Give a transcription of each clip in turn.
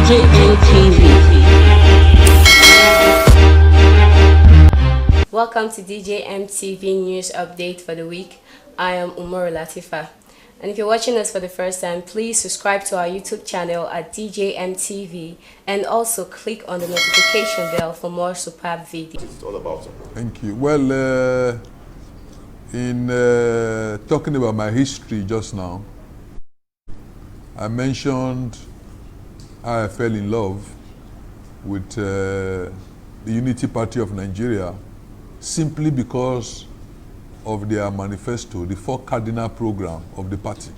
DJM TV. Welcome to DJM TV News Update for the week. I am Umar Latifa. And if you're watching us for the first time, please subscribe to our YouTube channel at DJM TV and also click on the notification bell for more superb videos. It's all about. Thank you. Well, in talking about my history just now, I mentioned how I fell in love with the Unity Party of Nigeria simply because of their manifesto, the 4 cardinal program of the party.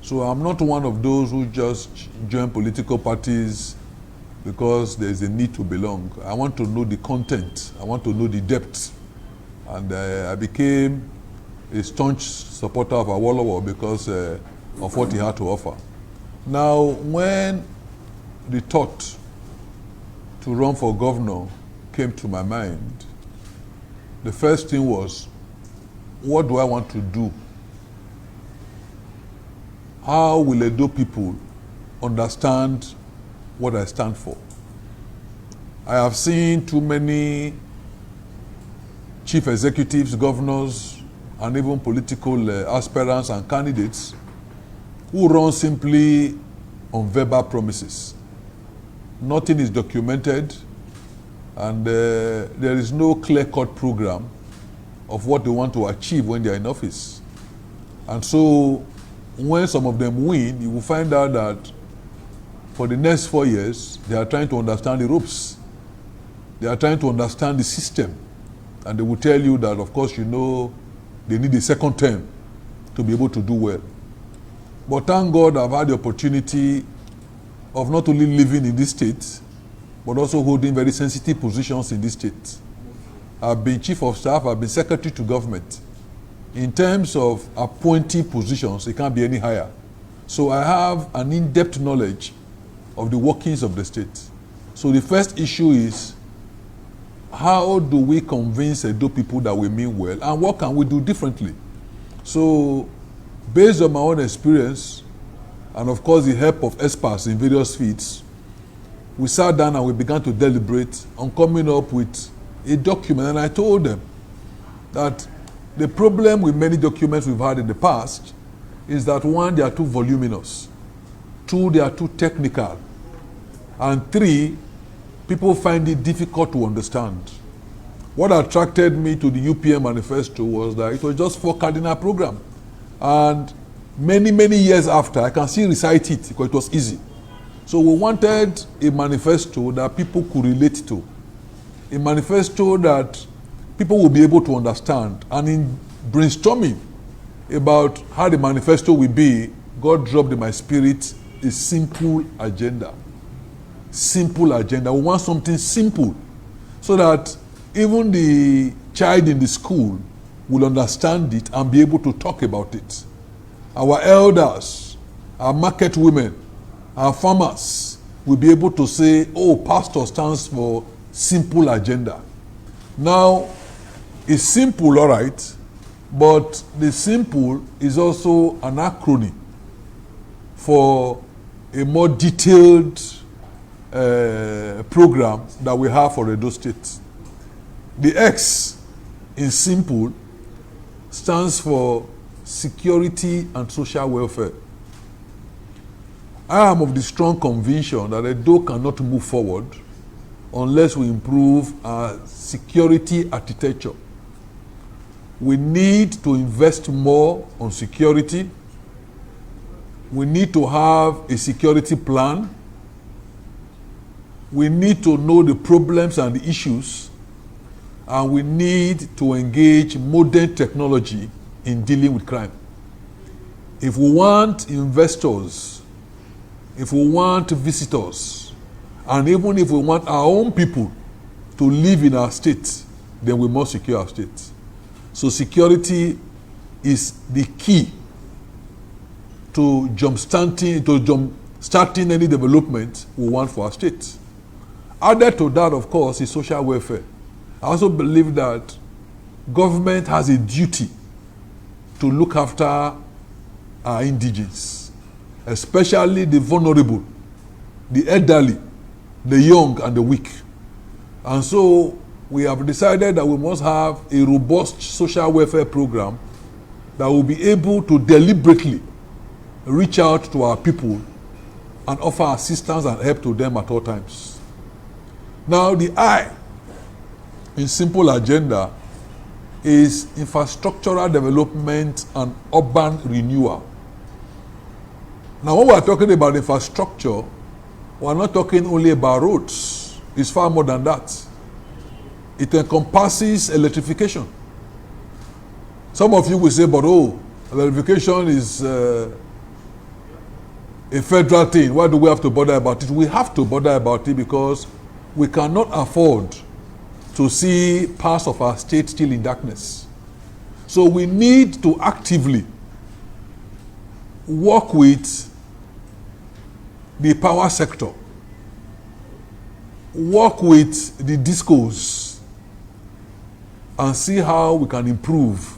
So I'm not one of those who just join political parties because there's a need to belong. I want to know the content. I want to know the depth. And I became a staunch supporter of Awolowo because of what he had to offer. Now, when the thought to run for governor came to my mind, the first thing was, what do I want to do? How will Edo people understand what I stand for? I have seen too many chief executives, governors, and even political aspirants and candidates who run simply on verbal promises. Nothing is documented, and there is no clear-cut program of what they want to achieve when they are in office. And so when some of them win, you will find out that for the next 4 years, they are trying to understand the ropes. They are trying to understand the system. And they will tell you that, of course, you know, they need a second term to be able to do well. But thank God I've had the opportunity of not only living in this state, but also holding very sensitive positions in this state. I've been chief of staff, I've been secretary to government. In terms of appointing positions, it can't be any higher. So I have an in-depth knowledge of the workings of the state. So the first issue is, how do we convince Edo people that we mean well, and what can we do differently? So based on my own experience, and of course the help of experts in various fields, we sat down and we began to deliberate on coming up with a document. And I told them that the problem with many documents we've had in the past is that 1, they are too voluminous, 2, they are too technical, and 3, people find it difficult to understand. What attracted me to the UPM manifesto was that it was just 4 cardinal program. And many years after, I can still recite it because it was easy. So we wanted a manifesto that people could relate to. A manifesto that people will be able to understand. And in brainstorming about how the manifesto will be, God dropped in my spirit a simple agenda. Simple agenda. We want something simple so that even the child in the school will understand it and be able to talk about it. Our elders, our market women, our farmers will be able to say, oh, pastor stands for simple agenda. Now, it's simple, all right, but the simple is also an acronym for a more detailed program that we have for Edo State. The X in simple stands for security and social welfare. I am of the strong conviction that Edo cannot move forward unless we improve our security architecture. We need to invest more on security. We need to have a security plan. We need to know the problems and the issues, and we need to engage modern technology in dealing with crime. If we want investors, if we want visitors, and even if we want our own people to live in our state, then we must secure our state. So security is the key to starting any development we want for our state. Added to that, of course, is social welfare. I also believe that government has a duty to look after our indigenes, especially the vulnerable the elderly, the young, and the weak. And so we have decided that we must have a robust social welfare program that will be able to deliberately reach out to our people and offer assistance and help to them at all times. Now, the I in simple agenda is infrastructural development and urban renewal. Now, when we are talking about infrastructure, we are not talking only about roads. It's far more than that. It encompasses electrification. Some of you will say, but electrification is a federal thing. Why do we have to bother about it? We have to bother about it because we cannot afford to see parts of our state still in darkness. So we need to actively work with the power sector, work with the discos, and see how we can improve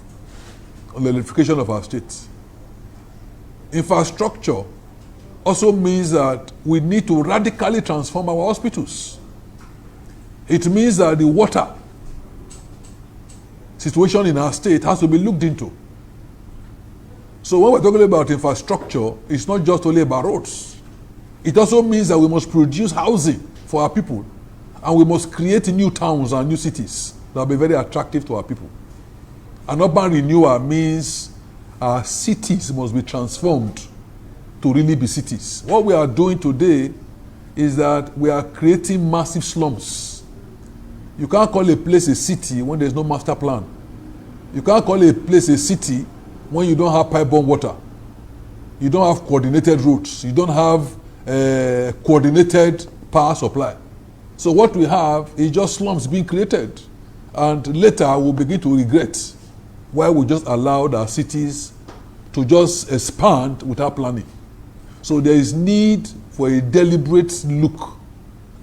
on the electrification of our state. Infrastructure also means that we need to radically transform our hospitals. It means that the water situation in our state has to be looked into. So when we're talking about infrastructure, it's not just only about roads. It also means that we must produce housing for our people, and we must create new towns and new cities that will be very attractive to our people. An urban renewal means our cities must be transformed to really be cities. What we are doing today is that we are creating massive slums. You can't call a place a city when there's no master plan. You can't call a place a city when you don't have pipe-borne water. You don't have coordinated routes. You don't have coordinated power supply. So what we have is just slums being created. And later we'll begin to regret why we just allowed our cities to just expand without planning. So there is need for a deliberate look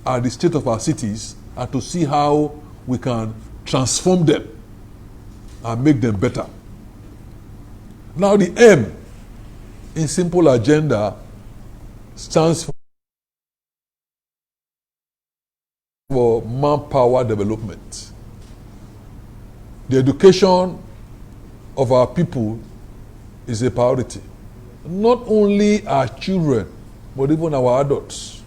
at the state of our cities and to see how we can transform them and make them better. Now the M in simple agenda stands for manpower development. The education of our people is a priority. Not only our children, but even our adults.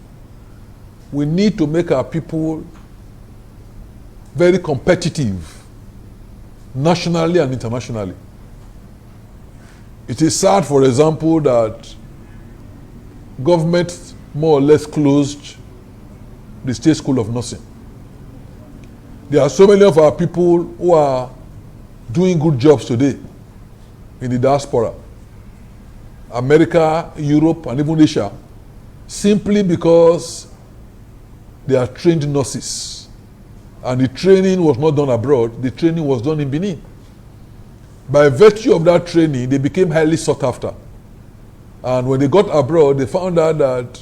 We need to make our people very competitive, nationally and internationally. It is sad, for example, that government more or less closed the State School of Nursing. There are so many of our people who are doing good jobs today in the diaspora, America, Europe, and even Asia, simply because they are trained nurses. And the training was not done abroad, the training was done in Benin. By virtue of that training, they became highly sought after. And when they got abroad, they found out that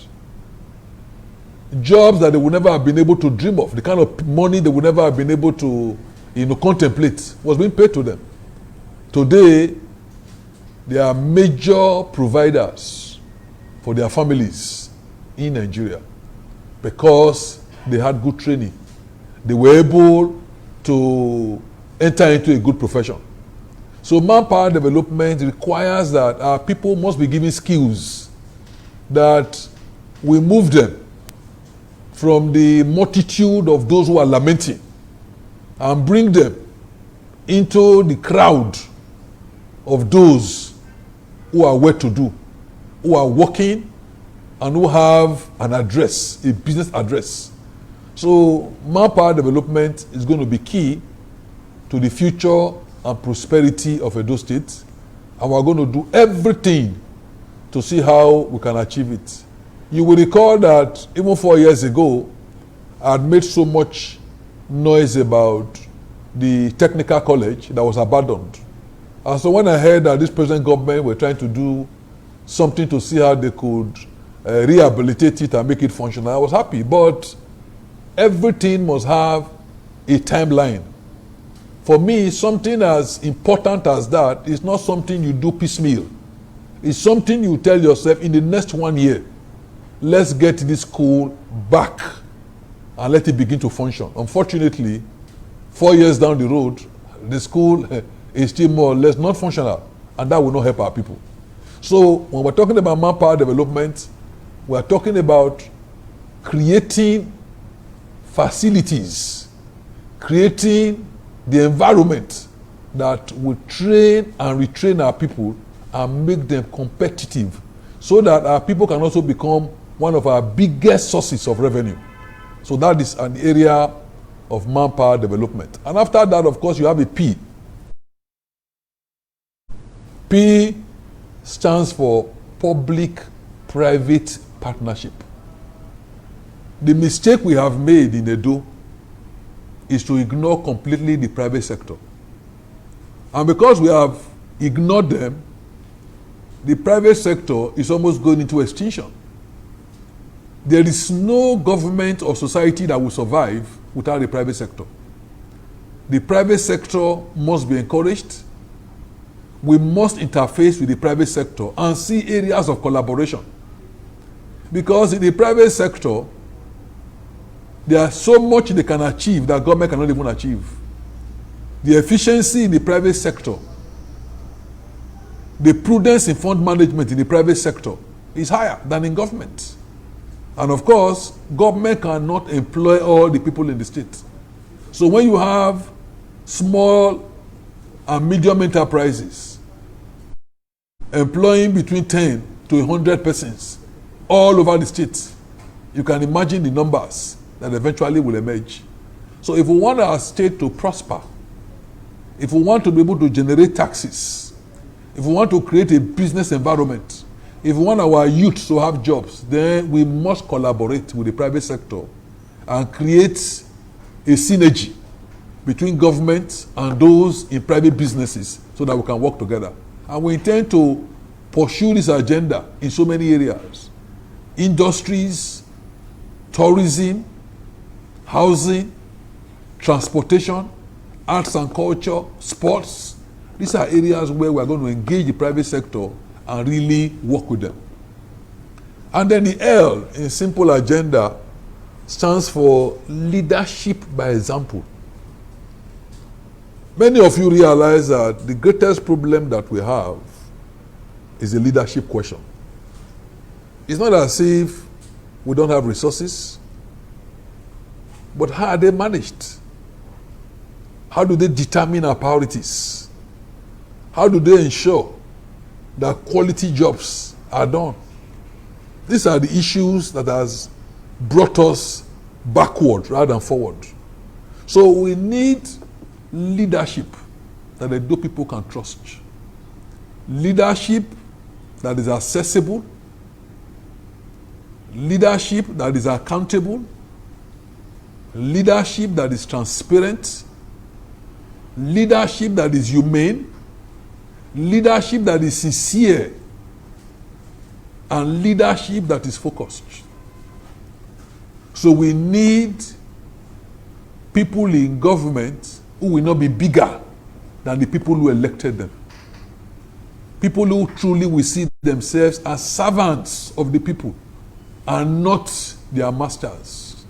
jobs that they would never have been able to dream of, the kind of money they would never have been able to contemplate, was being paid to them. Today, they are major providers for their families in Nigeria because they had good training. They were able to enter into a good profession. So manpower development requires that our people must be given skills, that we move them from the multitude of those who are lamenting and bring them into the crowd of those who are well-to-do, who are working, and who have an address, a business address. So manpower development is going to be key to the future and prosperity of Edo State, and we're going to do everything to see how we can achieve it. You will recall that even 4 years ago, I had made so much noise about the technical college that was abandoned. And so when I heard that this present government were trying to do something to see how they could rehabilitate it and make it functional, I was happy. But everything must have a timeline. For me, something as important as that is not something you do piecemeal. It's something you tell yourself in the next 1 year. let's get this school back and let it begin to function. Unfortunately, 4 years down the road, the school is still more or less not functional, and that will not help our people. So when we're talking about manpower development, we're talking about creating facilities, creating the environment that will train and retrain our people and make them competitive, so that our people can also become one of our biggest sources of revenue. So that is an area of manpower development. And after that, of course, you have a P. P stands for public-private partnership. The mistake we have made in Edo is to ignore completely the private sector. And because we have ignored them, the private sector is almost going into extinction. There is no government or society that will survive without the private sector. The private sector must be encouraged. We must interface with the private sector and see areas of collaboration. Because in the private sector, there is so much they can achieve that government cannot even achieve. The efficiency in the private sector, the prudence in fund management in the private sector is higher than in government. And of course, government cannot employ all the people in the state. So when you have small and medium enterprises employing between 10 to 100 persons all over the state, you can imagine the numbers that eventually will emerge. So if we want our state to prosper, if we want to be able to generate taxes, if we want to create a business environment, if we want our youth to have jobs, then we must collaborate with the private sector and create a synergy between government and those in private businesses so that we can work together. And we intend to pursue this agenda in so many areas. Industries, tourism, housing, transportation, arts and culture, sports. These are areas where we are going to engage the private sector and really work with them. And then the L in simple agenda stands for leadership by example. Many of you realize that the greatest problem that we have is a leadership question. It's not as if we don't have resources, but how are they managed? How do they determine our priorities? How do they ensure that quality jobs are done? These are the issues that has brought us backward rather than forward. So we need leadership that the Edo people can trust. Leadership that is accessible. Leadership that is accountable. Leadership that is transparent. Leadership that is humane. Leadership that is sincere, and leadership that is focused. So we need people in government who will not be bigger than the people who elected them. People who truly will see themselves as servants of the people and not their masters.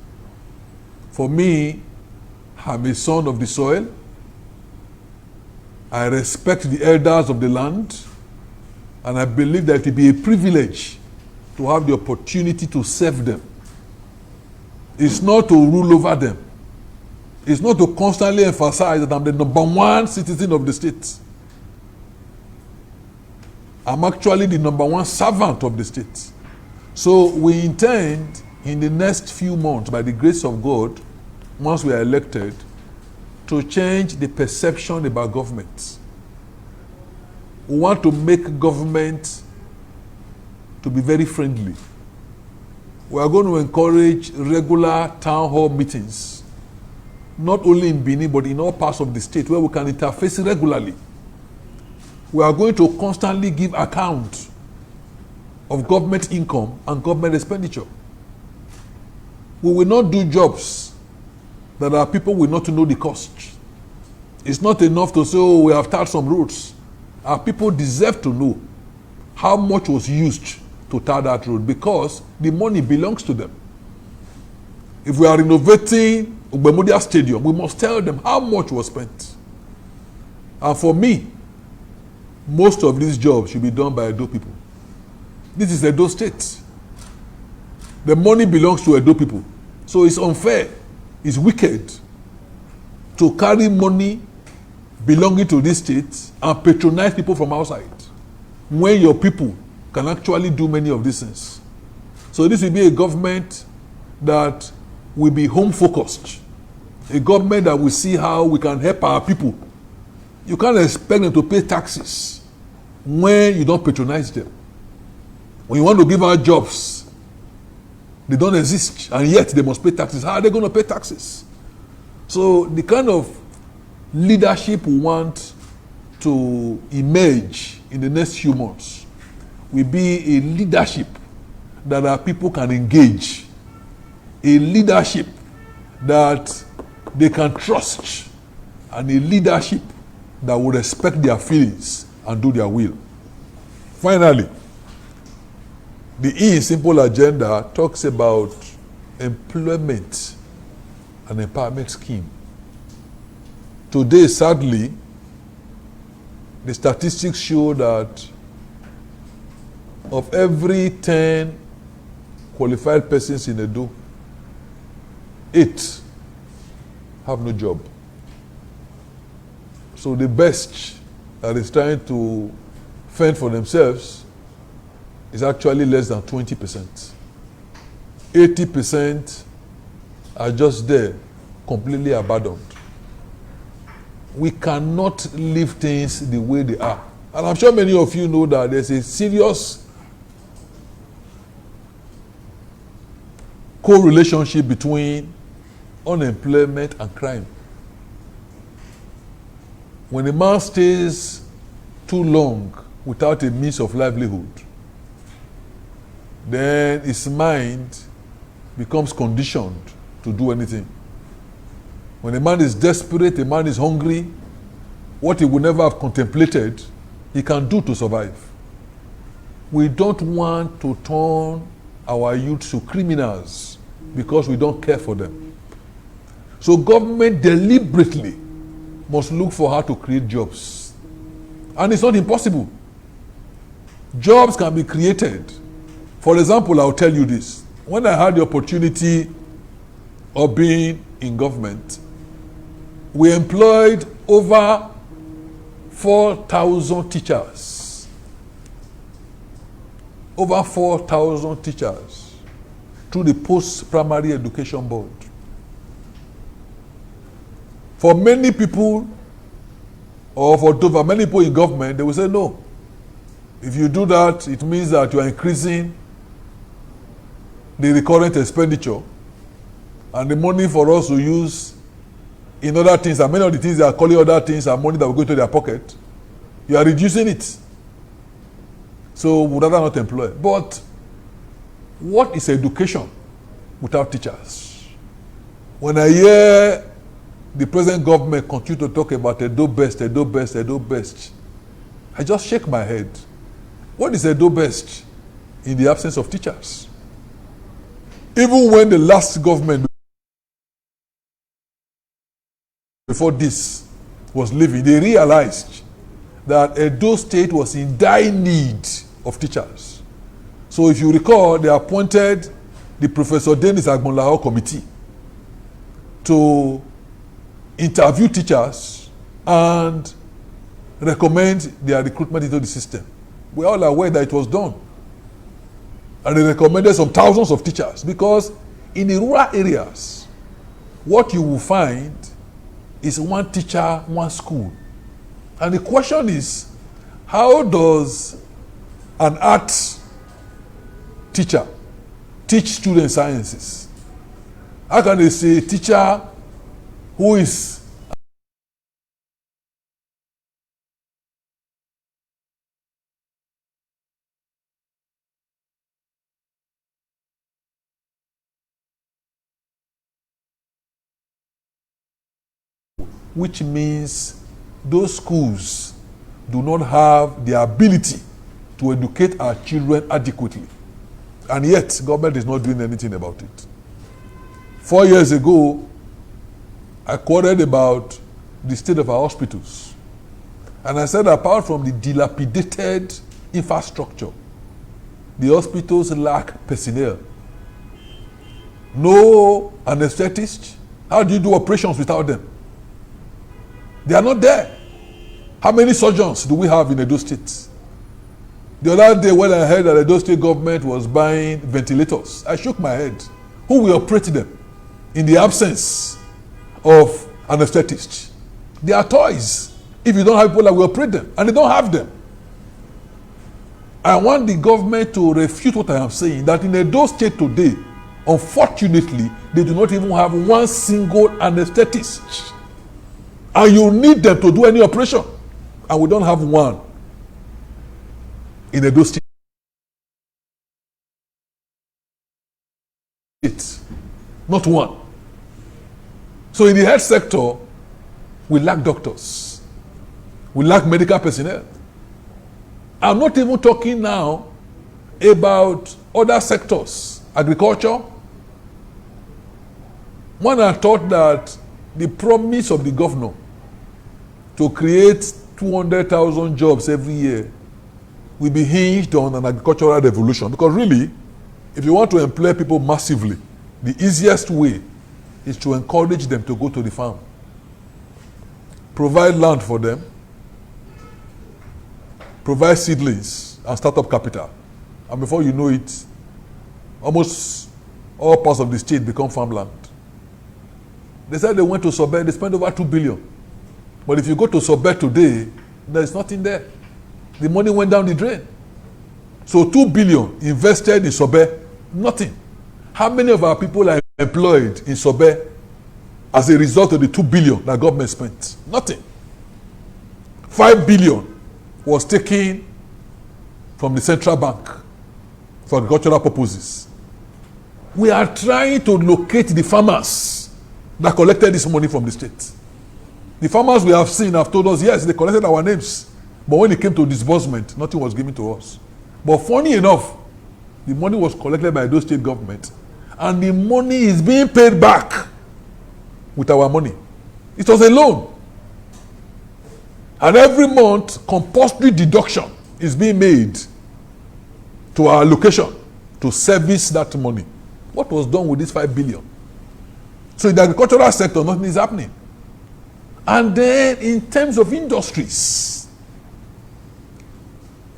For me, I'm a son of the soil. I respect the elders of the land, and I believe that it will be a privilege to have the opportunity to serve them. It's not to rule over them. It's not to constantly emphasize that I'm the number one citizen of the state. I'm actually the number one servant of the state. So we intend in the next few months, by the grace of God, once we are elected, to change the perception about government. We want to make government to be very friendly. We are going to encourage regular town hall meetings, not only in Benin, but in all parts of the state, where we can interface regularly. We are going to constantly give account of government income and government expenditure. We will not do jobs that our people will not know the cost. It's not enough to say, oh, we have tarred some roads. Our people deserve to know how much was used to tar that road because the money belongs to them. If we are renovating Ogbemudia Stadium, we must tell them how much was spent. And for me, most of these jobs should be done by Edo people. This is Edo State. The money belongs to Edo people. So it's unfair, it's wicked to carry money belonging to this state and patronize people from outside when your people can actually do many of these things. So this will be a government that will be home focused, a government that will see how we can help our people. You can't expect them to pay taxes when you don't patronize them. When you want to give out jobs, they don't exist, and yet they must pay taxes. How are they going to pay taxes? So the kind of leadership we want to emerge in the next few months will be a leadership that our people can engage, a leadership that they can trust, and a leadership that will respect their feelings and do their will. Finally, the E in Simple Agenda talks about employment and empowerment scheme. Today, sadly, the statistics show that of every 10 qualified persons in Edo, 8 have no job. So the best that is trying to fend for themselves is actually less than 20%. 80% are just there, completely abandoned. We cannot leave things the way they are. And I'm sure many of you know that there's a serious correlationship between unemployment and crime. When a man stays too long without a means of livelihood, then his mind becomes conditioned to do anything. When a man is desperate, a man is hungry, what he would never have contemplated, he can do to survive. We don't want to turn our youth to criminals because we don't care for them. So government deliberately must look for how to create jobs. And it's not impossible. Jobs can be created. For example, I'll tell you this. When I had the opportunity of being in government, we employed over 4,000 teachers. Over 4,000 teachers through the Post-Primary Education Board. For many people, or for many people in government, they will say no. If you do that, it means that you are increasing the recurrent expenditure and the money for us to use in other things, and many of the things they are calling other things are money that will go into their pocket. You are reducing it. So would rather not employ. But what is education without teachers? When I hear the present government continue to talk about Edo best, Edo best, Edo best, I just shake my head. What is Edo best in the absence of teachers? Even when the last government before this was leaving, they realized that Edo State was in dire need of teachers. So if you recall, they appointed the Professor Dennis Agbonlao committee to interview teachers and recommend their recruitment into the system. We are all aware that it was done. And they recommended some thousands of teachers because in the rural areas, what you will find is one teacher, one school. And the question is, how does an art teacher teach student sciences? How can they say teacher who is which means those schools do not have the ability to educate our children adequately. And yet, government is not doing anything about it. 4 years ago, I quoted about the state of our hospitals. And I said, apart from the dilapidated infrastructure, the hospitals lack personnel. No anesthetists. How do you do operations without them? They are not there. How many surgeons do we have in Edo State? The other day when I heard that the Edo State government was buying ventilators, I shook my head. Who will operate them in the absence of anesthetists? They are toys. If you don't have people that will operate them, and they don't have them. I want the government to refute what I am saying, that in Edo State today, unfortunately, they do not even have one single anesthetist. And you need them to do any operation. And we don't have one in Edo State. Not one. So in the health sector, we lack doctors. We lack medical personnel. I'm not even talking now about other sectors. Agriculture. One I thought that the promise of the governor to create 200,000 jobs every year will be hinged on an agricultural revolution. Because really, if you want to employ people massively, the easiest way is to encourage them to go to the farm. Provide land for them. Provide seedlings and startup capital. And before you know it, almost all parts of the state become farmland. They said they went to Sobe, they spent over 2 billion. But if you go to Sobe today, there is nothing there. The money went down the drain. So 2 billion invested in Sobe, nothing. How many of our people are employed in Sobe as a result of the 2 billion that government spent? Nothing. 5 billion was taken from the central bank for agricultural purposes. We are trying to locate the farmers that collected this money from the state. The farmers we have seen have told us, yes, they collected our names. But when it came to disbursement, nothing was given to us. But funny enough, the money was collected by Edo State government. And the money is being paid back with our money. It was a loan. And every month, compulsory deduction is being made to our location to service that money. What was done with this 5 billion? So in the agricultural sector, nothing is happening. And then in terms of industries,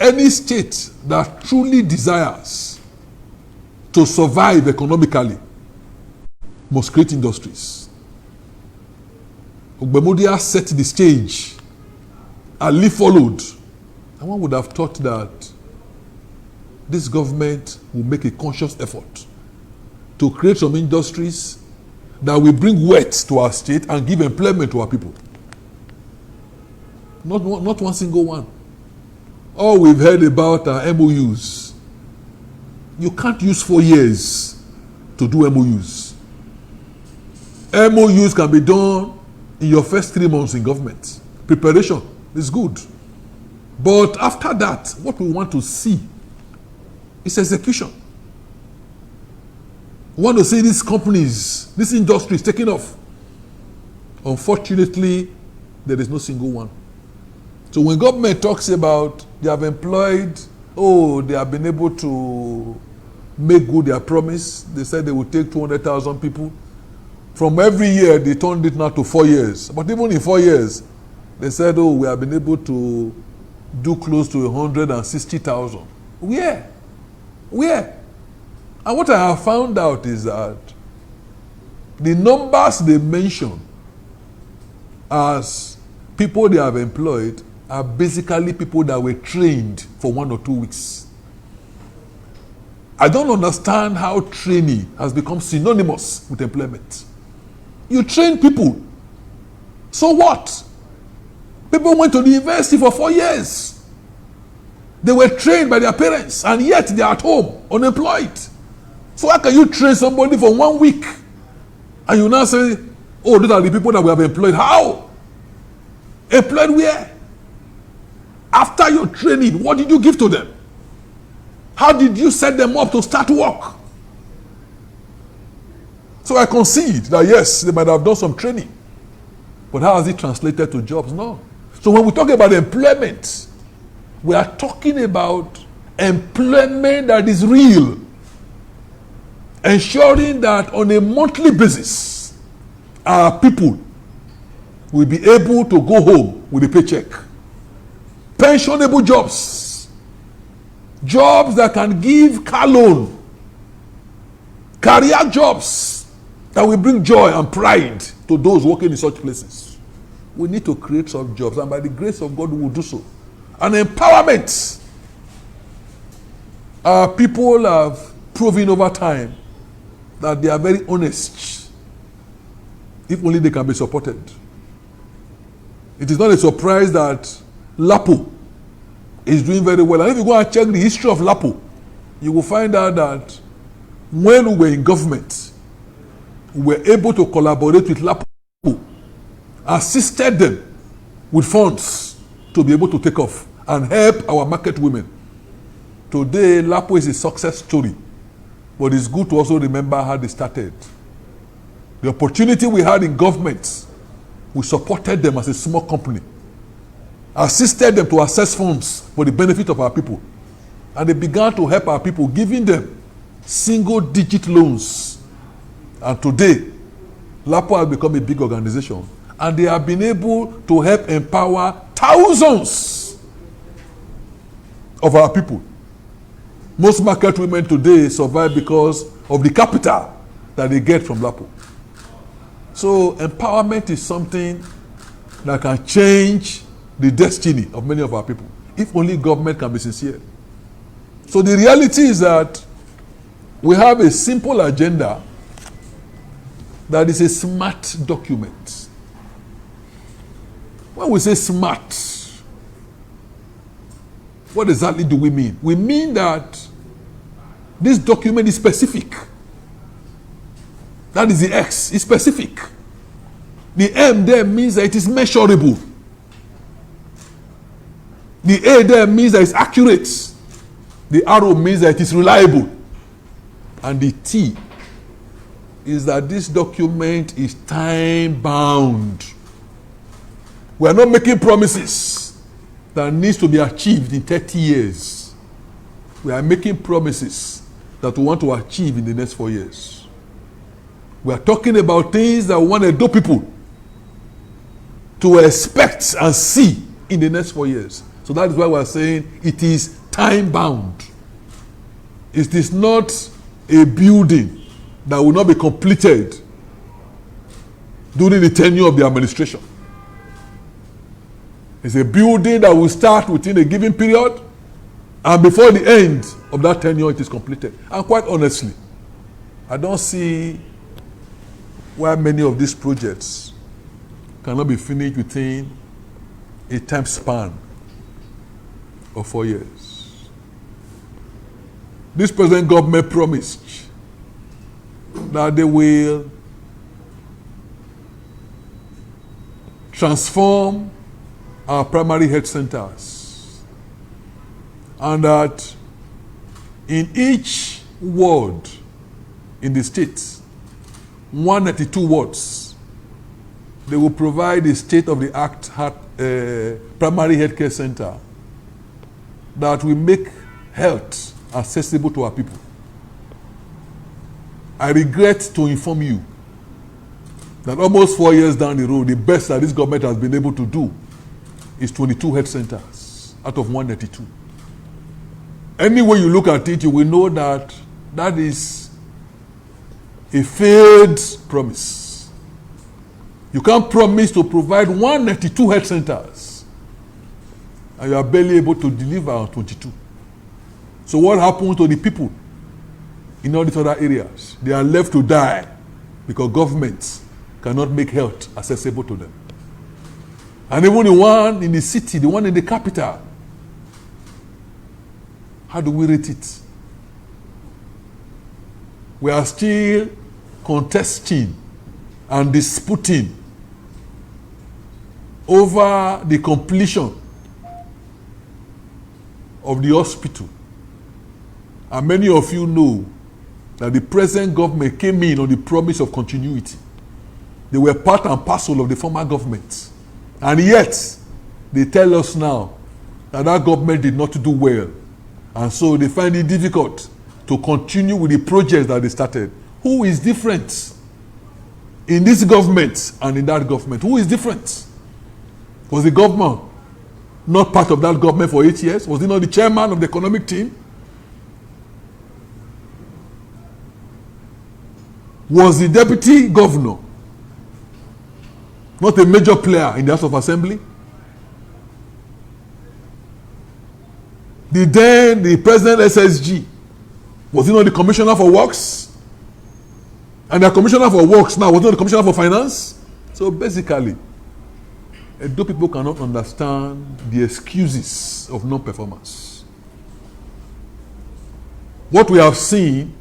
any state that truly desires to survive economically must create industries. Ogbemudia set the stage. Ali followed. And one would have thought that this government will make a conscious effort to create some industries that will bring wealth to our state and give employment to our people. Not one single one. All we've heard about are MOUs. You can't use 4 years to do MOUs. MOUs can be done in your first 3 months in government. Preparation is good. But after that, what we want to see is execution. We want to see these companies, this industry is taking off. Unfortunately, there is no single one. So when government talks about they have employed, they have been able to make good their promise. They said they would take 200,000 people. From every year, they turned it now to 4 years. But even in 4 years, they said, we have been able to do close to 160,000. Where? And what I have found out is that the numbers they mention as people they have employed are basically people that were trained for 1 or 2 weeks. I don't understand how training has become synonymous with employment. You train people. So what? People went to the university for 4 years. They were trained by their parents, and yet they are at home, unemployed. So how can you train somebody for 1 week? And you now say, those are the people that we have employed. How? Employed where? After your training, what did you give to them? How did you set them up to start work? So I concede that yes, they might have done some training. But how has it translated to jobs? No. So when we talk about employment, we are talking about employment that is real. Ensuring that on a monthly basis, our people will be able to go home with a paycheck. Pensionable jobs. Jobs that can give car loan. Career jobs that will bring joy and pride to those working in such places. We need to create such jobs, and by the grace of God, we will do so. And empowerment. Our people have proven over time that they are very honest, if only they can be supported. It is not a surprise that Lapo is doing very well. And if you go and check the history of Lapo, you will find out that when we were in government, we were able to collaborate with Lapo, assisted them with funds to be able to take off and help our market women. Today, Lapo is a success story, but it's good to also remember how they started. The opportunity we had in government, we supported them as a small company, assisted them to access funds for the benefit of our people, and they began to help our people, giving them single-digit loans. And today, Lapo has become a big organization, and they have been able to help empower thousands of our people. Most market women today survive because of the capital that they get from Lapo. So empowerment is something that can change the destiny of many of our people, if only government can be sincere. So the reality is that we have a simple agenda that is a smart document. When we say smart, what exactly do we mean? We mean that this document is specific. That is the X, it's specific. The M there means that it is measurable. The A there means that it's accurate. The arrow means that it is reliable. And the T is that this document is time bound. We are not making promises that needs to be achieved in 30 years. We are making promises that we want to achieve in the next 4 years. We are talking about things that we want Edo people to expect and see in the next 4 years. So that is why we are saying it is time bound. It is not a building that will not be completed during the tenure of the administration. It's a building that will start within a given period, and before the end of that tenure, it is completed. And quite honestly, I don't see why many of these projects cannot be finished within a time span of 4 years. This present government promised that they will transform our primary health centers, and that in each ward in the state, 192 wards, they will provide a state-of-the-art primary health care center that will make health accessible to our people. I regret to inform you that almost 4 years down the road, the best that this government has been able to do is 22 health centers out of 192. Any way you look at it, you will know that that is a failed promise. You can't promise to provide 192 health centers and you are barely able to deliver on 22. So what happens to the people in all these other areas? They are left to die because governments cannot make health accessible to them. And even the one in the city, the one in the capital, how do we rate it? We are still contesting and disputing over the completion of the hospital And many of you know that the present government came in on the promise of continuity. They were part and parcel of the former government. And yet, they tell us now that that government did not do well. And so they find it difficult to continue with the projects that they started. Who is different in this government and in that government? Who is different? Was the governor not part of that government for 8 years? Was he not the chairman of the economic team? Was the deputy governor not a major player in the House of Assembly? The president SSG, was he not the commissioner for works? And the commissioner for works now, was he not the commissioner for finance? So basically, Edo people cannot understand the excuses of non-performance. What we have seen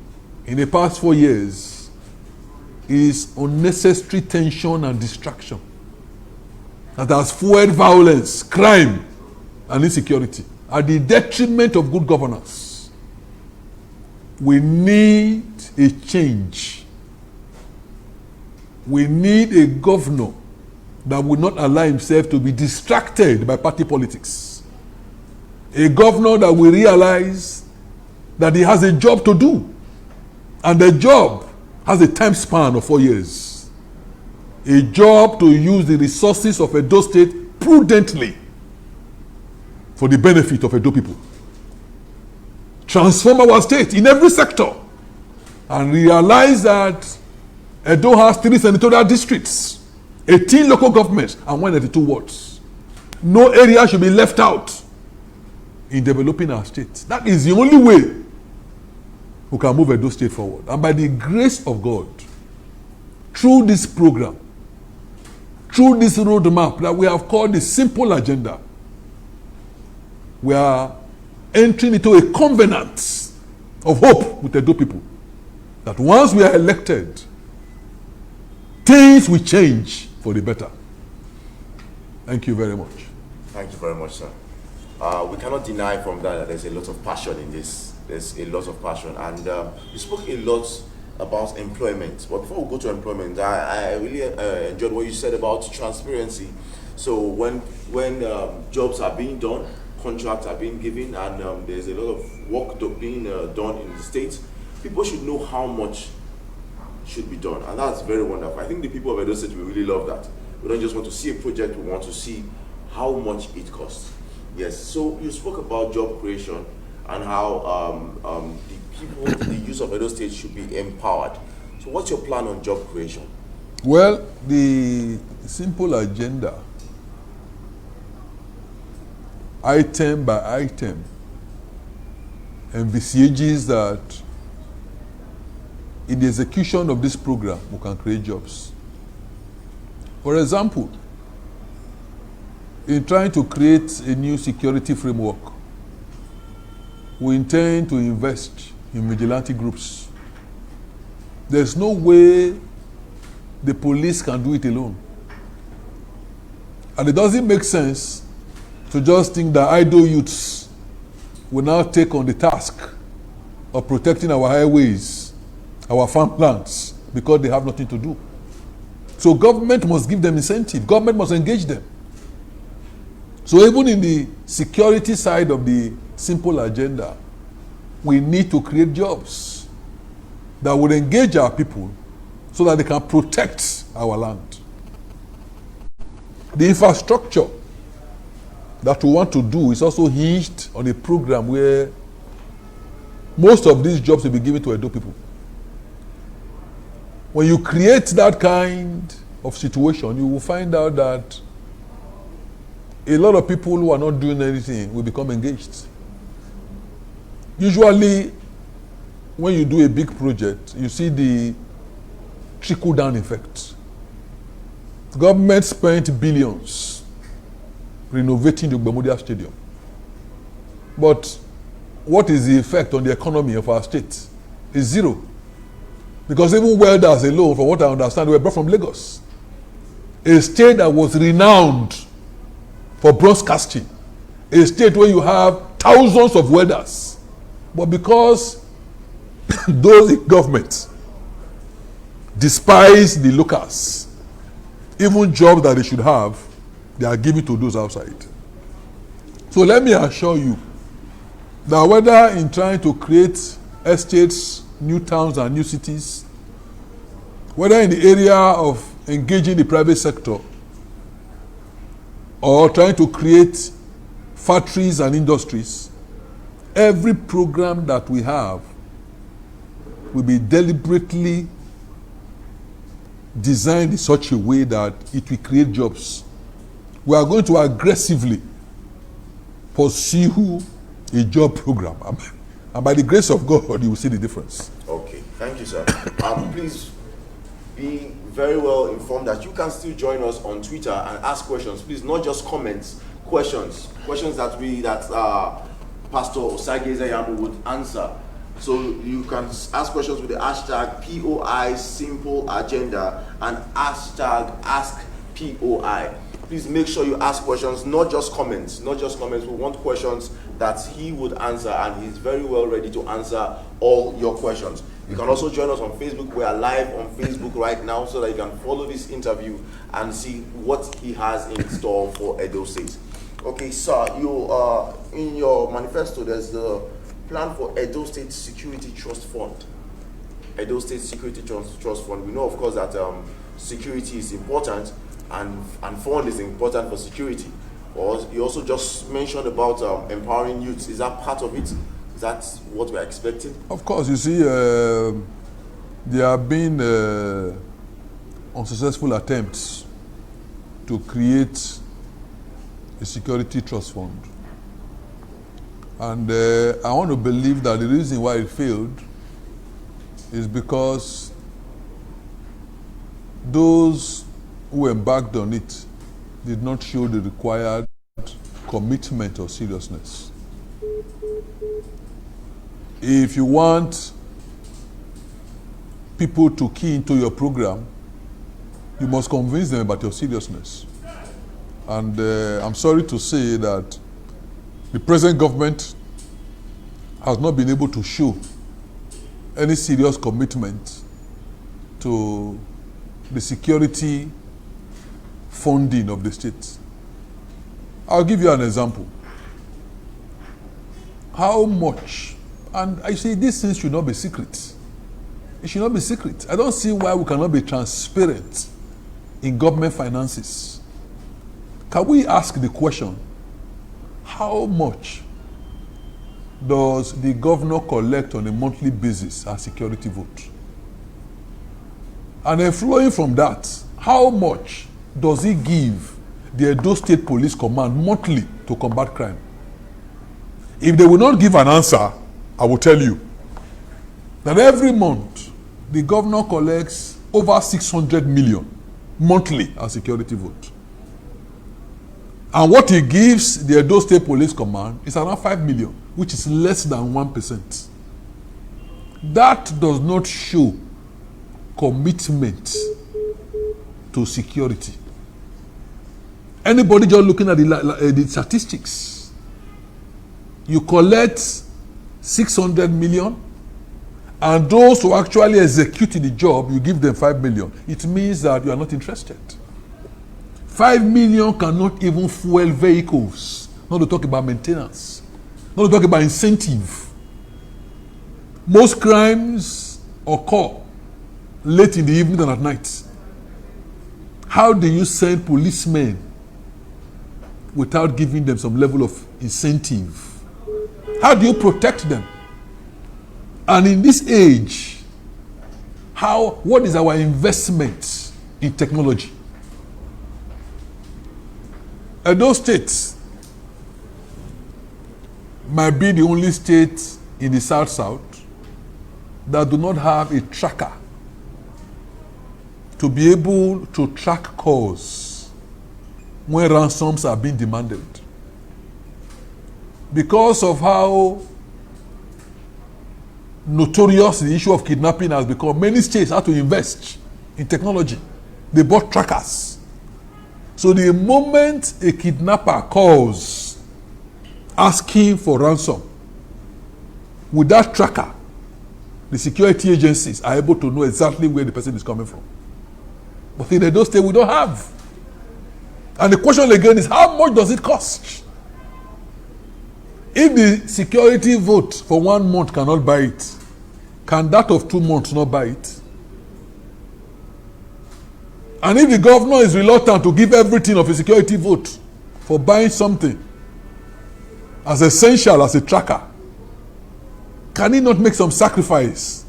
in the past 4 years is unnecessary tension and distraction that has fueled violence, crime, and insecurity at the detriment of good governance. We need a change. We need a governor that will not allow himself to be distracted by party politics. A governor that will realize that he has a job to do, and the job has a time span of 4 years. A job to use the resources of Edo State prudently for the benefit of Edo people. Transform our state in every sector and realize that Edo has 3 senatorial districts, 18 local governments, and 182 wards. No area should be left out in developing our state. That is the only way we can move Edo State forward. And by the grace of God, through this program, through this roadmap that we have called the simple agenda, we are entering into a covenant of hope with Edo people. That once we are elected, things will change for the better. Thank you very much. Thank you very much, sir. We cannot deny from that there's a lot of passion in this. There's a lot of passion. And you spoke a lot about employment. But before we go to employment, I really enjoyed what you said about transparency. So when jobs are being done, contracts are being given, and there's a lot of work being done in the state, people should know how much should be done. And that's very wonderful. I think the people of Edo State will really love that. We don't just want to see a project, we want to see how much it costs. Yes, so you spoke about job creation and how the people, the youth of Edo State should be empowered. So what's your plan on job creation? Well, the simple agenda, item by item, envisages that in the execution of this program, we can create jobs. For example, in trying to create a new security framework, we intend to invest in vigilante groups. There's no way the police can do it alone. And it doesn't make sense to just think that idle youths will now take on the task of protecting our highways, our farmlands, because they have nothing to do. So government must give them incentive. Government must engage them. So even in the security side of the simple agenda, we need to create jobs that would engage our people so that they can protect our land. The infrastructure that we want to do is also hinged on a program where most of these jobs will be given to Edo people. When you create that kind of situation, you will find out that a lot of people who are not doing anything will become engaged. Usually, when you do a big project, you see the trickle-down effect. The government spent billions renovating the Ogbemudia Stadium. But what is the effect on the economy of our state? It's zero. Because even welders alone, from what I understand, were brought from Lagos. A state that was renowned for bronze casting. A state where you have thousands of welders. But because those in government despise the locals. Even jobs that they should have, they are giving to those outside. So let me assure you that whether in trying to create estates, new towns and new cities, whether in the area of engaging the private sector or trying to create factories and industries, every program that we have will be deliberately designed in such a way that it will create jobs. We are going to aggressively pursue a job program. And by the grace of God, you will see the difference. Okay, thank you, sir. Please be very well informed that you can still join us on Twitter and ask questions. Please, not just comments, questions that Pastor Ize-Iyamu would answer. So you can ask questions with the hashtag POI Simple Agenda and hashtag Ask POI. Please make sure you ask questions, not just comments. We want questions that he would answer, and he's very well ready to answer all your questions. You can also join us on Facebook. We are live on Facebook right now, so that you can follow this interview and see what he has in store for Edo State. Okay, sir, you in your manifesto, there's the plan for Edo State Security Trust Fund. Edo State Security Trust Fund. We know, of course, that security is important, and fund is important for security. Or you also just mentioned about empowering youths. Is that part of it? Is that what we're expecting? Of course, you see, there have been unsuccessful attempts to create a security trust fund. And I want to believe that the reason why it failed is because those who embarked on it did not show the required commitment or seriousness. If you want people to key into your program, you must convince them about your seriousness. And I'm sorry to say that the present government has not been able to show any serious commitment to the security funding of the state. I'll give you an example. How much, and I say these things should not be secret. It should not be secret. I don't see why we cannot be transparent in government finances. Can we ask the question, how much does the governor collect on a monthly basis as security vote? And then flowing from that, how much does he give the Edo State Police Command monthly to combat crime? If they will not give an answer, I will tell you that every month the governor collects over 600 million monthly as security vote. And what he gives the Edo State Police Command is around 5 million, which is less than 1%. That does not show commitment to security. Anybody just looking at the statistics, you collect 600 million, and those who actually execute the job, you give them 5 million. It means that you are not interested. 5 million cannot even fuel vehicles, not to talk about maintenance, not to talk about incentive. Most crimes occur late in the evening and at night. How do you send policemen without giving them some level of incentive? How do you protect them? And in this age, what is our investment in technology? Edo State might be the only state in the South that do not have a tracker to be able to track calls when ransoms are being demanded. Because of how notorious the issue of kidnapping has become, many states have to invest in technology. They bought trackers. So the moment a kidnapper calls asking for ransom, with that tracker, the security agencies are able to know exactly where the person is coming from. But in Edo State, we don't have. And the question again is, how much does it cost? If the security vote for 1 month cannot buy it, can that of 2 months not buy it? And if the governor is reluctant to give everything of a security vote for buying something as essential as a tracker, can he not make some sacrifice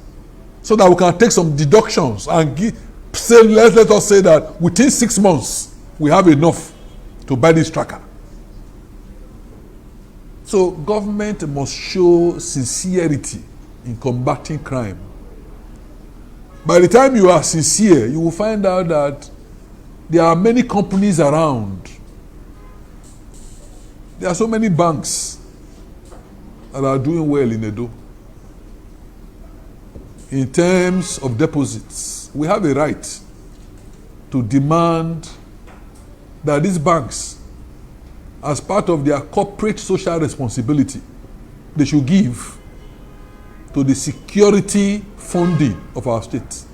so that we can take some deductions and let us say that within 6 months we have enough to buy this tracker? So government must show sincerity in combating crime. By the time you are sincere, you will find out that there are many companies around. There are so many banks that are doing well in Edo. In terms of deposits, we have a right to demand that these banks, as part of their corporate social responsibility, they should give to the security funding of our state.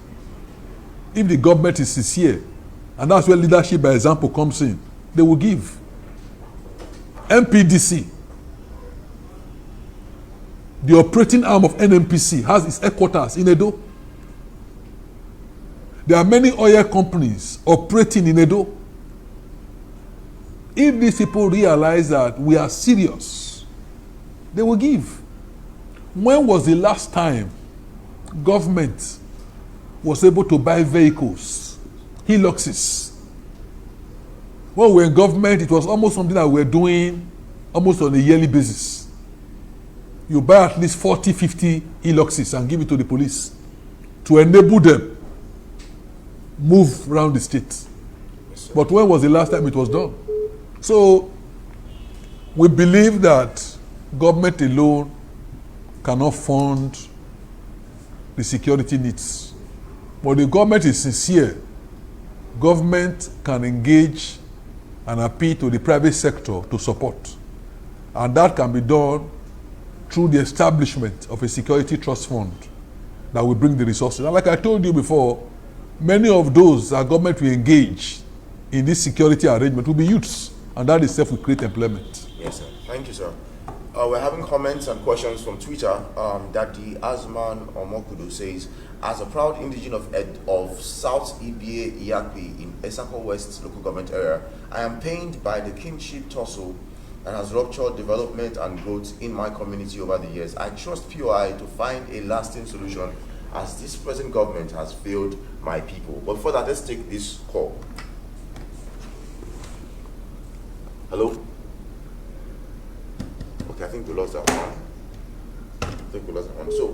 If the government is sincere, and that's where leadership by example comes in, they will give. MPDC, the operating arm of NNPC, has its headquarters in Edo. There are many oil companies operating in Edo. If these people realize that we are serious, they will give. When was the last time government was able to buy vehicles, Hiluxes? When we were in government, it was almost something that we were doing almost on a yearly basis. You buy at least 40, 50 Hiluxes and give it to the police to enable them move around the state. But when was the last time it was done? So we believe that government alone cannot fund the security needs. But the government is sincere. Government can engage and appeal to the private sector to support. And that can be done through the establishment of a security trust fund that will bring the resources. And like I told you before, many of those that government will engage in this security arrangement will be youths, and that itself will create employment. Yes, sir. Thank you, sir. We're having comments and questions from Twitter. Daddy Asman Omokudu says, as a proud indigene of South Ize-Iyamu in Esako West local government area, I am pained by the kinship tussle and has ruptured development and growth in my community over the years. I trust POI to find a lasting solution as this present government has failed my people. But before that, let's take this call. Hello? Okay, I think we lost that one. So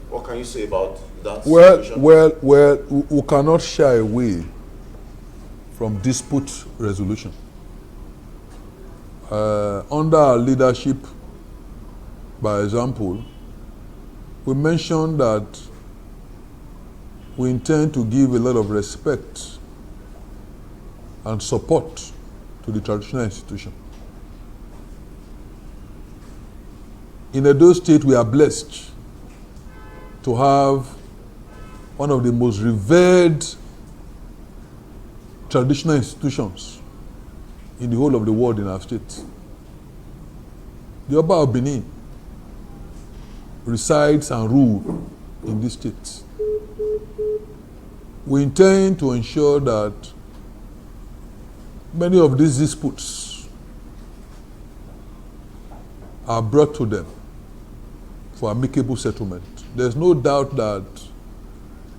what can you say about that situation? Well, we cannot shy away from dispute resolution. Under our leadership, by example, we mentioned that we intend to give a lot of respect and support to the traditional institution. In Edo State, we are blessed to have one of the most revered traditional institutions in the whole of the world in our state. The Oba of Benin resides and rules in this state. We intend to ensure that many of these disputes are brought to them for amicable settlement. There's no doubt that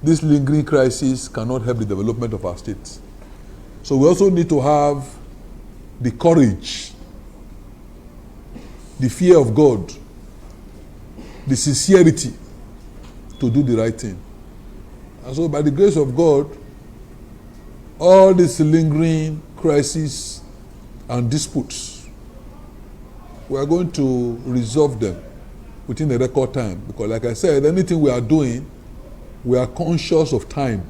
this lingering crisis cannot help the development of our state. So we also need to have the courage, the fear of God, the sincerity to do the right thing. And so by the grace of God, all these lingering crises and disputes, we are going to resolve them within a record time. Because like I said, anything we are doing, we are conscious of time.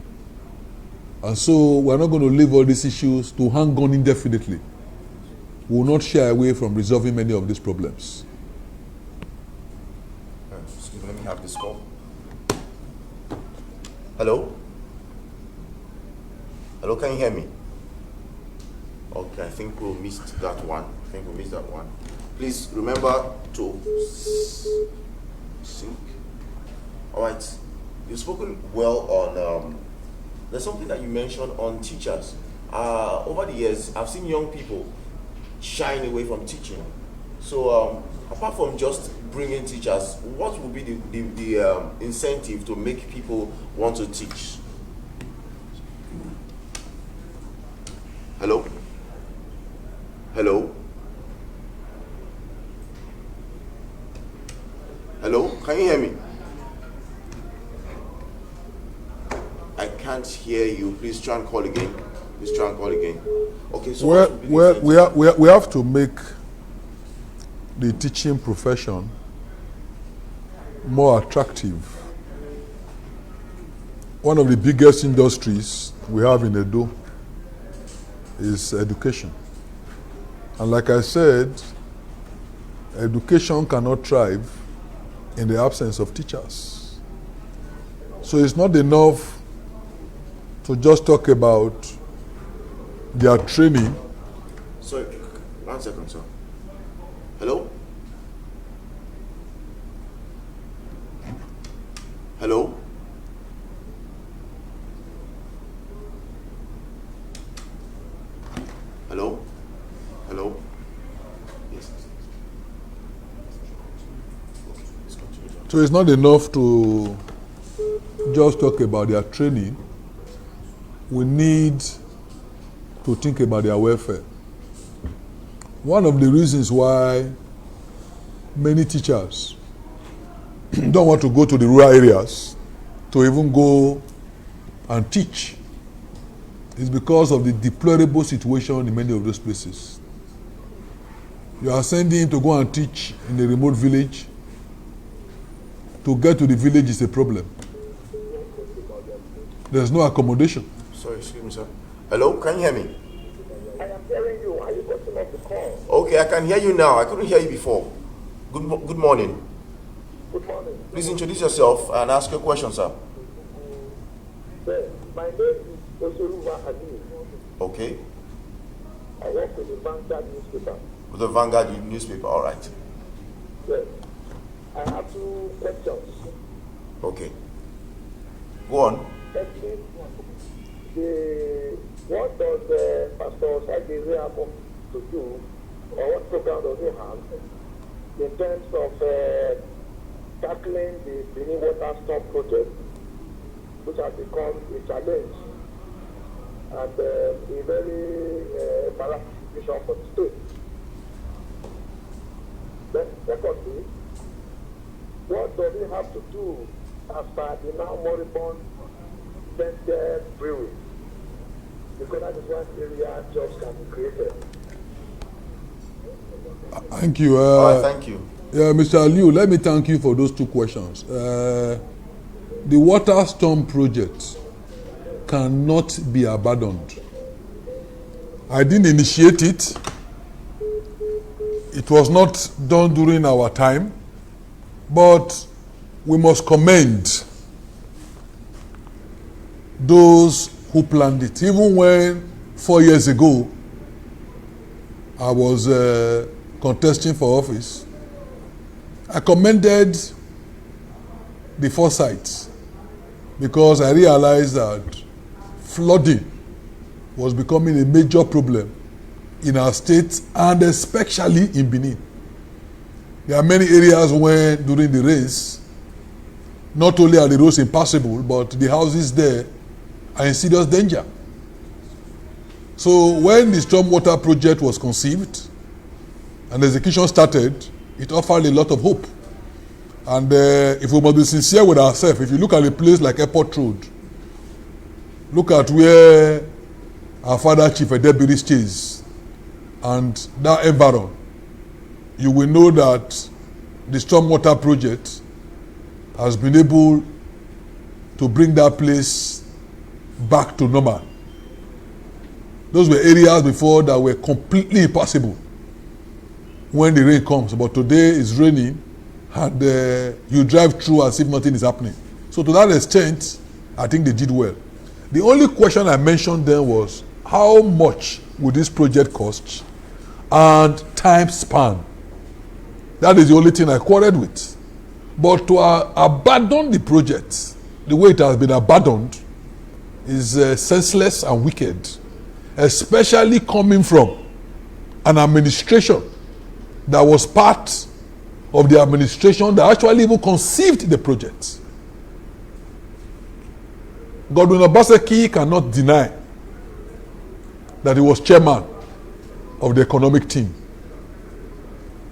And so we are not going to leave all these issues to hang on indefinitely. We will not shy away from resolving many of these problems. Excuse me, let me have this call. Hello? Hello, can you hear me? Okay, I think we missed that one. Please remember to sync. All right. You've spoken well on, there's something that you mentioned on teachers. Over the years, I've seen young people shying away from teaching. So apart from just bringing teachers, what would be the incentive to make people want to teach? Hello? Hello? Hello? Can you hear me? I can't hear you. Please try and call again. Okay, so we have to make the teaching profession more attractive. One of the biggest industries we have in Edo is education. And like I said, education cannot thrive in the absence of teachers. So it's not enough to just talk about their training. Sorry, 1 second, sir. Hello? Hello? Hello? Hello? Yes. Okay, let's continue. So it's not enough to just talk about their training. We need to think about their welfare. One of the reasons why many teachers don't want to go to the rural areas to even go and teach is because of the deplorable situation in many of those places. You are sending him to go and teach in a remote village. To get to the village is a problem. There's no accommodation. Sorry, excuse me, sir. Hello, can you hear me? I am hearing you. Are you getting off the call? Okay, I can hear you now. I couldn't hear you before. Good morning. Good morning. Please introduce yourself and ask your question, sir. Sir, my name is Edo. Okay. I work with the Vanguard newspaper. With the Vanguard newspaper, all right. Yes. I have 2 questions. Okay. Go on. Firstly, what does Pastor Ize-Iyamu to do, or what program does he have in terms of tackling the Benin Water Storm project, which has become a challenge and a very embarrassing situation for the state? Then, secondly, what does he have to do after the now moribund Center brewery? Because that is one area jobs can be created. Thank you. Thank you. Yeah, Mr. Liu, let me thank you for those 2 questions. The water storm project cannot be abandoned. I didn't initiate it. It was not done during our time, but we must commend those who planned it. Even when 4 years ago I was contesting for office, I commended the foresight because I realized that flooding was becoming a major problem in our state and especially in Benin. There are many areas where during the rains, not only are the roads impassable, but the houses there are in serious danger. So when the stormwater project was conceived and execution started, it offered a lot of hope. And if we must be sincere with ourselves, if you look at a place like Airport Road, look at where our father Chief Edebiri stays and that environment, you will know that the stormwater project has been able to bring that place back to normal. Those were areas before that were completely impassable when the rain comes, but today it's raining and you drive through as if nothing is happening. So to that extent, I think they did well. The only question I mentioned then was, how much would this project cost and time span? That is the only thing I quarreled with. But to abandon the project the way it has been abandoned is senseless and wicked, especially coming from an administration that was part of the administration that actually even conceived the project. Godwin Obaseki cannot deny that he was chairman of the economic team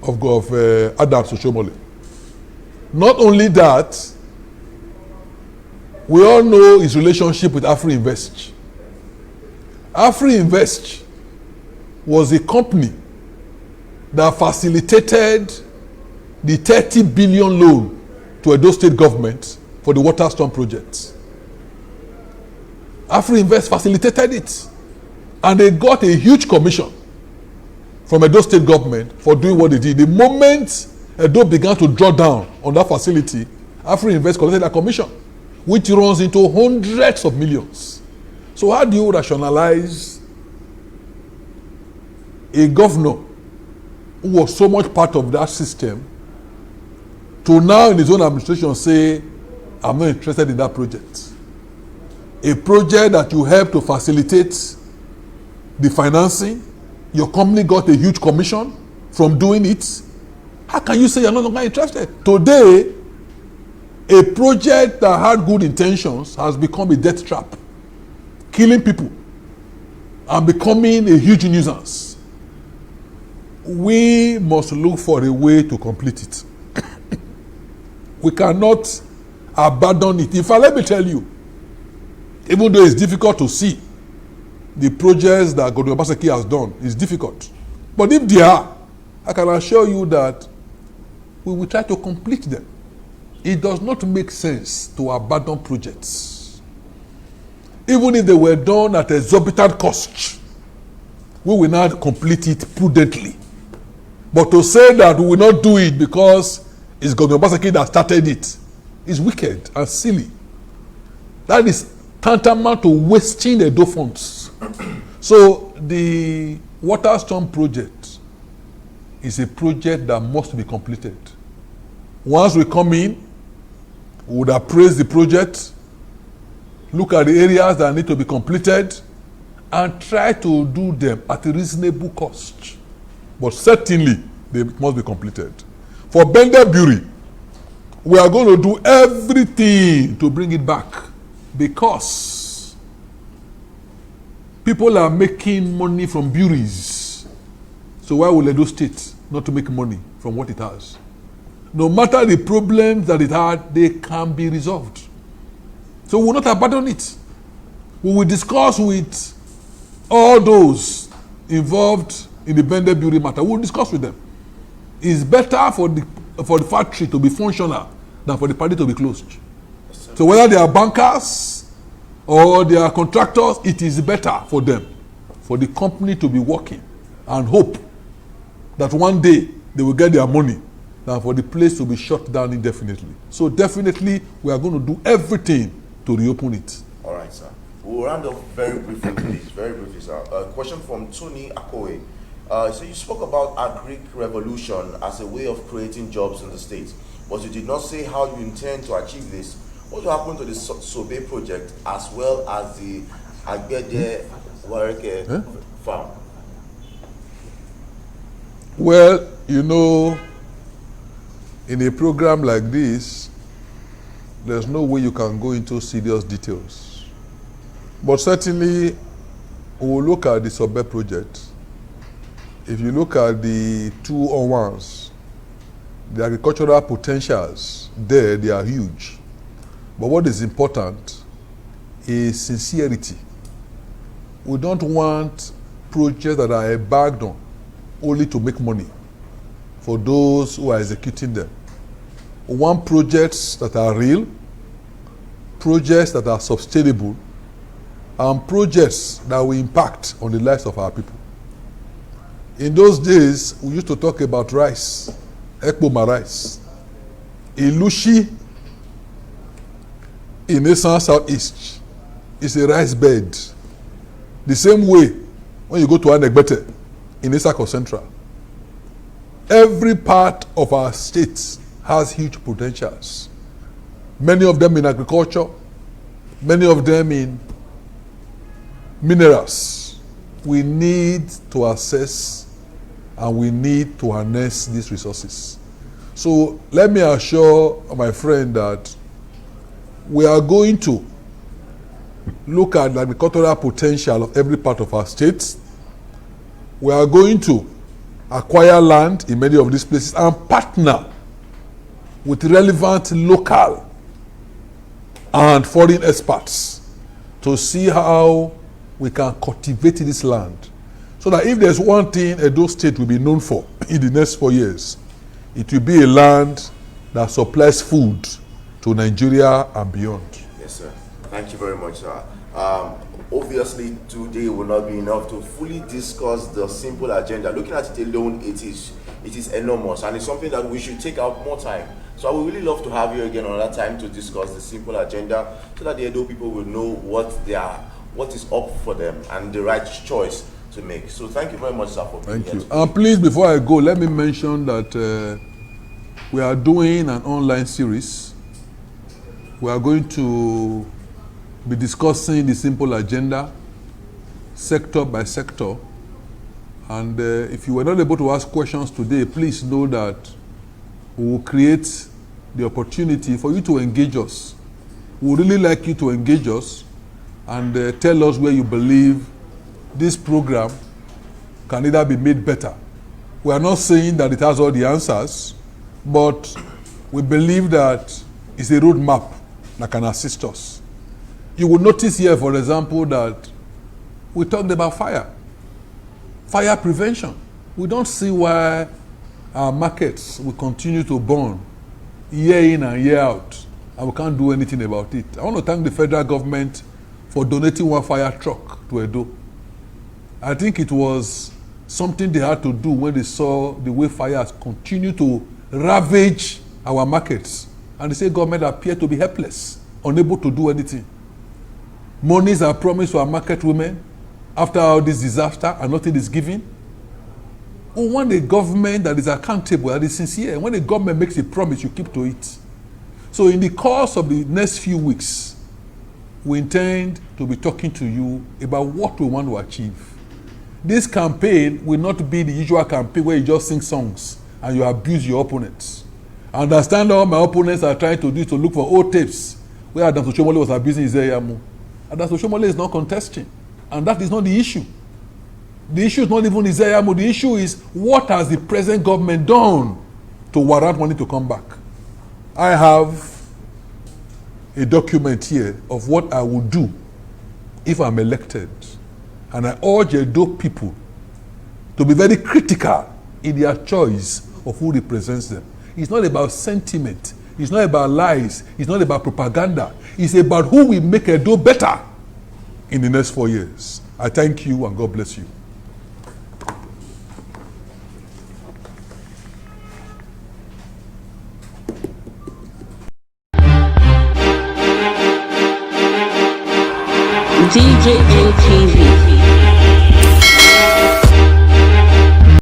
of Adams Oshomole. Not only that, we all know his relationship with Afri-Invest. Afri-Invest was a company that facilitated the 30 billion loan to Edo State government for the water storm project. Afri-Invest facilitated it, and they got a huge commission from Edo State government for doing what they did. The moment Edo began to draw down on that facility, Afri-Invest collected a commission, which runs into hundreds of millions. So how do you rationalize a governor who was so much part of that system to now in his own administration say, I'm not interested in that project? A project that you help to facilitate the financing, your company got a huge commission from doing it. How can you say you're no longer interested? Today, a project that had good intentions has become a death trap, killing people and becoming a huge nuisance. We must look for a way to complete it. We cannot abandon it. In fact, let me tell you, even though it's difficult to see the projects that Godwin Obaseki has done, it's difficult. But if they are, I can assure you that we will try to complete them. It does not make sense to abandon projects. Even if they were done at exorbitant cost, we will not complete it prudently. But to say that we will not do it because it's Godwin Obaseki that started it is wicked and silly. That is tantamount to wasting the Edo funds. So the water storm project is a project that must be completed. Once we come in, we would appraise the project, look at the areas that need to be completed, and try to do them at a reasonable cost. But certainly, they must be completed. For Bender Brewery, we are going to do everything to bring it back, because people are making money from breweries. So why will Edo State not to make money from what it has? No matter the problems that it had, they can be resolved. So we will not abandon it. We will discuss with all those involved in the Bender Brewery matter. We will discuss with them. It's better for the factory to be functional than for the party to be closed. So whether they are bankers or they are contractors, it is better for them, for the company to be working and hope that one day they will get their money than for the place to be shut down indefinitely. So definitely we are going to do everything to reopen it. All right, sir. We'll round up very briefly, please. Very briefly, sir. A question from Tony Akoe. So you spoke about Agric Revolution as a way of creating jobs in the state, but you did not say how you intend to achieve this. What will happen to the Sobe project as well as the Agbede Wareke farm? Well, you know, in a program like this, there's no way you can go into serious details. But certainly, we'll look at the Sobe project. If you look at the 201s, the agricultural potentials there, they are huge. But what is important is sincerity. We don't want projects that are embarked on only to make money for those who are executing them. We want projects that are real, projects that are sustainable, and projects that will impact on the lives of our people. In those days, we used to talk about rice, Ekboma rice. Ilushi in Eastern Southeast is a rice bed. The same way when you go to Anegbete in Isako Central. Every part of our states has huge potentials. Many of them in agriculture, many of them in minerals. We need to assess and we need to harness these resources. So let me assure my friend that we are going to look at the agricultural potential of every part of our states. We are going to acquire land in many of these places and partner with relevant local and foreign experts to see how we can cultivate this land. So that if there's one thing Edo State will be known for in the next 4 years, it will be a land that supplies food to Nigeria and beyond. Yes, sir. Thank you very much, sir. Obviously, today will not be enough to fully discuss the simple agenda. Looking at it alone, it is enormous, and it's something that we should take out more time. So I would really love to have you again another time to discuss the simple agenda, so that the Edo people will know what is up for them and the right choice to make. So thank you very much, sir, for being here. Thank you. And please, before I go, let me mention that we are doing an online series. We are going to be discussing the simple agenda, sector by sector. And if you were not able to ask questions today, please know that we will create the opportunity for you to engage us. We would really like you to engage us and tell us where you believe this program can either be made better. We are not saying that it has all the answers, but we believe that it's a roadmap that can assist us. You will notice here, for example, that we talked about fire prevention. We don't see why our markets will continue to burn year in and year out, and we can't do anything about it. I want to thank the federal government for donating one fire truck to Edo. I think it was something they had to do when they saw the way fires continue to ravage our markets. And they say government appeared to be helpless, unable to do anything. Monies are promised to our market women after all this disaster and nothing is given. We want a government that is accountable, that is sincere. When the government makes a promise, you keep to it. So in the course of the next few weeks, we intend to be talking to you about what we want to achieve. This campaign will not be the usual campaign where you just sing songs and you abuse your opponents. I understand all my opponents are trying to do is to look for old tapes where Adam Soshomole was abusing Ize-Iyamu. Adam Soshomole is not contesting. And that is not the issue. The issue is not even Ize-Iyamu. The issue is what has the present government done to warrant money to come back. I have a document here of what I will do if I'm elected. And I urge Edo people to be very critical in their choice of who represents them. It's not about sentiment. It's not about lies. It's not about propaganda. It's about who will make Edo better in the next 4 years. I thank you and God bless you. DJN TV.